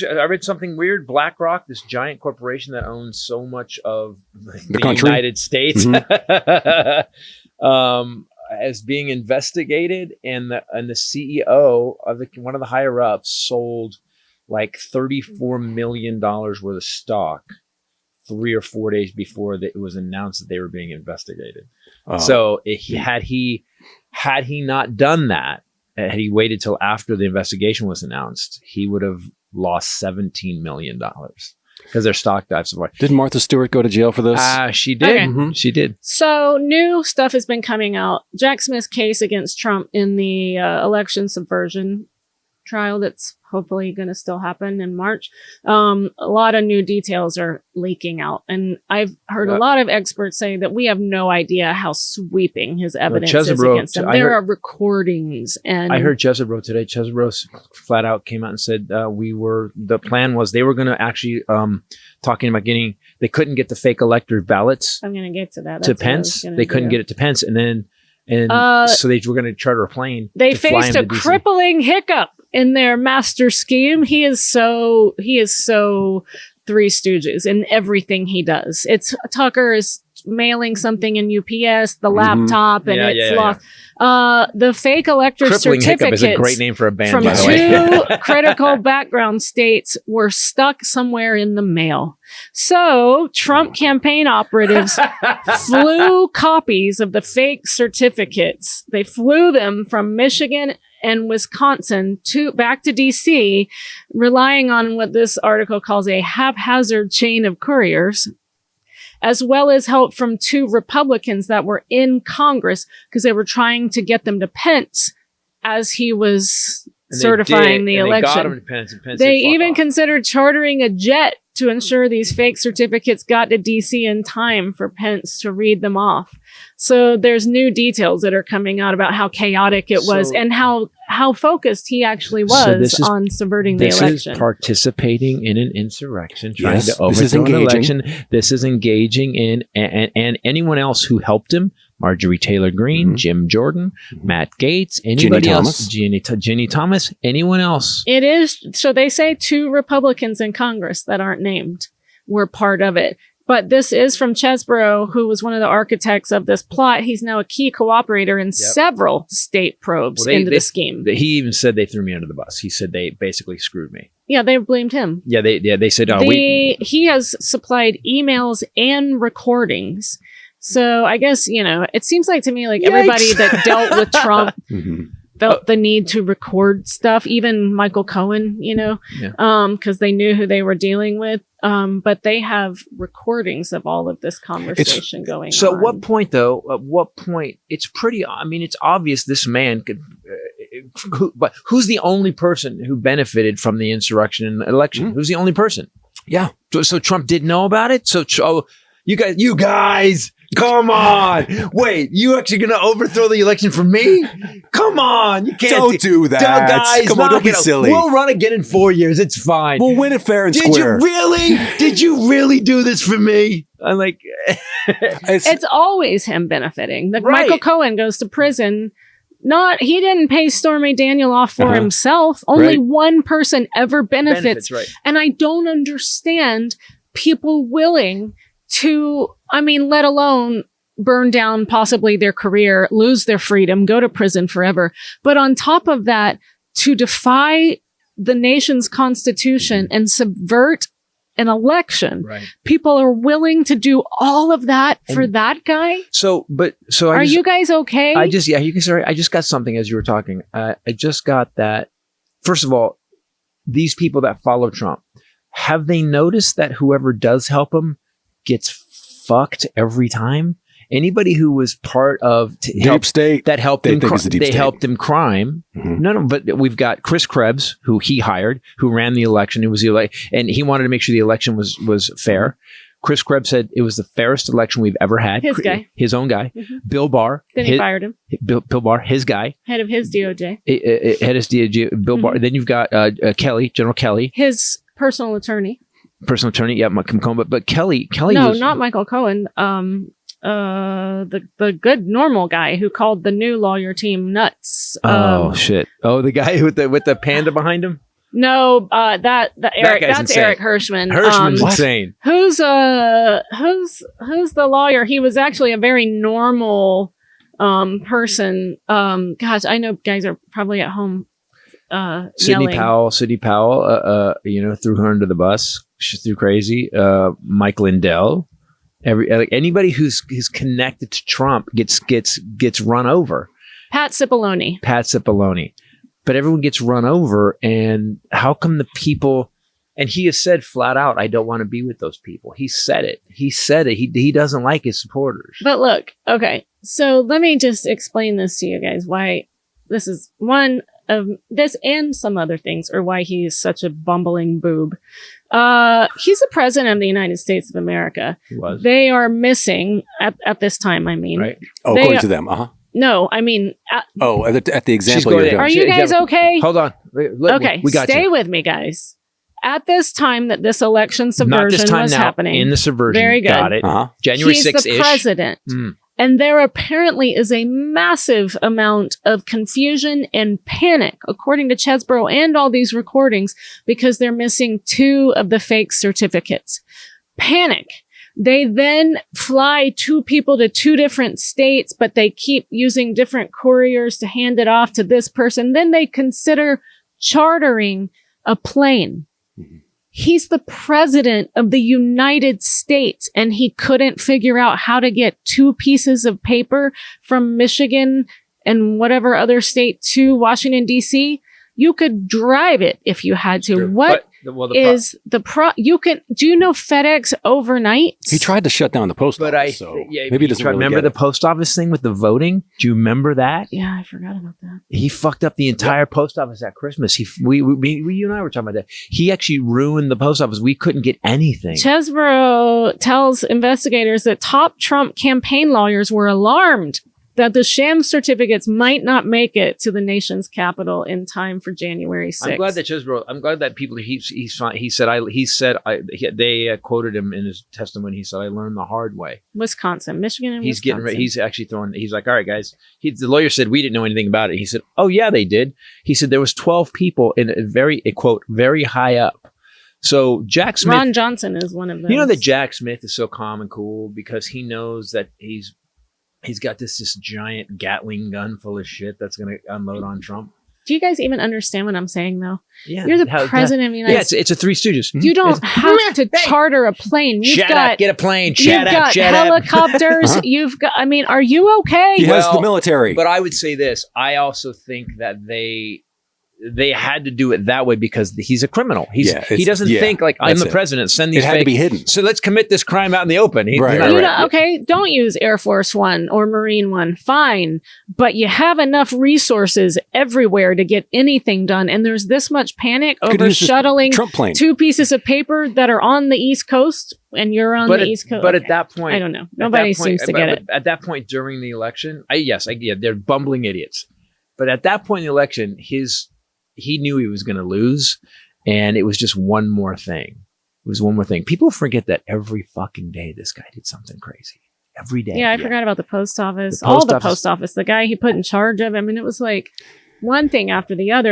I read something weird. BlackRock, this giant corporation that owns so much of the country. United States, as being investigated, and the CEO of one of the higher ups sold like $34 million worth of stock 3 or 4 days before it was announced that they were being investigated. So had he not done that, had he waited till after the investigation was announced, he would have lost $17 million because their stock died so far. Did Martha Stewart go to jail for this? She did. Okay. Mm-hmm. She did. So new stuff has been coming out. Jack Smith's case against Trump in the election subversion trial that's hopefully going to still happen in March. A lot of new details are leaking out. And I've heard a lot of experts say that we have no idea how sweeping his evidence is against him. There are recordings. And I heard Chesebro today. Chesebro flat out came out and said the plan was they were going to actually talking about they couldn't get the fake elector ballots. I'm going to get to that. To Pence. They couldn't get it to Pence. And then so they were going to charter a plane. They faced a crippling hiccup in their master scheme. He is so Three Stooges in everything he does. It's Tucker is mailing something in UPS, the laptop, and it's lost. The fake elector certificates is a great name for a band, from by the way. 2 critical background states were stuck somewhere in the mail. So Trump campaign operatives flew copies of the fake certificates. They flew them from Michigan and Wisconsin back to DC, relying on what this article calls a haphazard chain of couriers, as well as help from 2 Republicans that were in Congress because they were trying to get them to Pence as he was certifying the election. They got him to Pence, and Pence they said, even off. Considered chartering a jet to ensure these fake certificates got to DC in time for Pence to read them off. So there's new details that are coming out about how chaotic it was and how focused he actually was on subverting the election. This is participating in an insurrection, trying to overthrow an election. This is engaging in, and anyone else who helped him, Marjorie Taylor Greene, Jim Jordan, Matt Gaetz, anybody else, Ginny Thomas, anyone else. It is, so they say 2 Republicans in Congress that aren't named were part of it. But this is from Chesebro, who was one of the architects of this plot. He's now a key cooperator in several state probes into the scheme. He even said they threw me under the bus. He said they basically screwed me. Yeah, they blamed him. Yeah, they said, he has supplied emails and recordings. So I guess, it seems like to me, like everybody that dealt with Trump felt the need to record stuff, even Michael Cohen, because they knew who they were dealing with. But they have recordings of all of this conversation going on. So at what point, it's pretty, it's obvious this man could, but who's the only person who benefited from the insurrection and election? Who's the only person? Yeah. So Trump didn't know about it? You guys, come on. Wait, you actually going to overthrow the election for me? Come on. You can't. Don't do that. Guys, come on, don't be silly. We'll run again in 4 years. It's fine. We'll win it fair and square. Did you really do this for me? I'm like, it's always him benefiting. Michael Cohen goes to prison. He didn't pay Stormy Daniel off for himself. Only one person ever benefits. And I don't understand people willing to, let alone burn down possibly their career, lose their freedom, go to prison forever. But on top of that, to defy the nation's constitution and subvert an election, people are willing to do all of that for that guy. Are you guys okay? I just got something as you were talking. I just got that. First of all, these people that follow Trump, have they noticed that whoever does help him gets fucked every time? Anybody who was part of deep state that helped him, they helped him crime. No, but we've got Chris Krebs, who he hired, who ran the election. It was and he wanted to make sure the election was fair. Chris Krebs said it was the fairest election we've ever had. His own guy. Bill Barr. Then he fired him. Bill Barr, his guy. Head of his DOJ. Head of his DOJ. Bill Barr. Then you've got General Kelly. His personal attorney. Yeah, Michael Cohen, but Kelly. No, not Michael Cohen. The good normal guy who called the new lawyer team nuts. Shit! The guy with the panda behind him. No, that's insane. Eric Hirschman. Hirschman's insane. Who's the lawyer? He was actually a very normal person. Gosh, I know guys are probably at home Sidney yelling. Powell, threw her under the bus. She threw crazy. Mike Lindell. Anybody who's connected to Trump gets run over. Pat Cipollone. But everyone gets run over, and how come the people? And he has said flat out, "I don't want to be with those people." He said it. He doesn't like his supporters. But look, okay. So let me just explain this to you guys. Why this is one of this and some other things, or why he is such a bumbling boob. He's the president of the United States of America. He was. They are missing at this time. I mean, right? Oh, according to them, No, I mean. At the example you're doing. Are you guys okay? Hold on. Okay, we got stay you. with me, guys. At this time that this election subversion was happening. In the subversion. Very good. Got it. January 6th-ish. He's the president. And there apparently is a massive amount of confusion and panic, according to Chesbrough and all these recordings, because they're missing 2 of the fake certificates. Panic. They then fly 2 people to 2 different states, but they keep using different couriers to hand it off to this person. Then they consider chartering a plane. Mm-hmm. He's the president of the United States, and he couldn't figure out how to get 2 pieces of paper from Michigan and whatever other state to Washington, D.C. You could drive it if you had to. Do you know FedEx overnight? He tried to shut down the post office. Maybe he doesn't remember the post office thing with the voting. Do you remember that? Yeah, I forgot about that. He fucked up the entire post office at Christmas. You and I were talking about that. He actually ruined the post office. We couldn't get anything. Chesbrough tells investigators that top Trump campaign lawyers were alarmed that the sham certificates might not make it to the nation's capital in time for January 6th. I'm glad that people. He's fine. They quoted him in his testimony. He said, "I learned the hard way." Michigan, and Wisconsin. Getting ready. He's actually throwing. He's like, "All right, guys." The lawyer said we didn't know anything about it. He said, "Oh yeah, they did." He said there was 12 people in a quote very high up. So Jack Smith. Ron Johnson is one of them. You know that Jack Smith is so calm and cool because he knows that he's got this giant Gatling gun full of shit that's going to unload on Trump. Do you guys even understand what I'm saying, though? Yeah. You're the president of the United States. Yeah, it's a Three Stooges. You don't have to charter a plane. Shut up, get a plane. You've got helicopters. You've got, are you okay? He has the military. But I would say this. I also think that they had to do it that way because he's a criminal. He doesn't think like I'm the president. Send these. It had to be hidden. So let's commit this crime out in the open. Okay, don't use Air Force One or Marine One. Fine, but you have enough resources everywhere to get anything done. And there's this much panic over shuttling 2 pieces of paper that are on the East Coast, and you're on the East Coast. But at that point, I don't know. Nobody seems to get it. At that point during the election, they're bumbling idiots. But at that point in the election, he knew he was going to lose, and it was just one more thing. It was one more thing. People forget that every fucking day this guy did something crazy. Every day. Yeah, I forgot about the post office. The post office. The guy he put in charge of. It was like one thing after the other.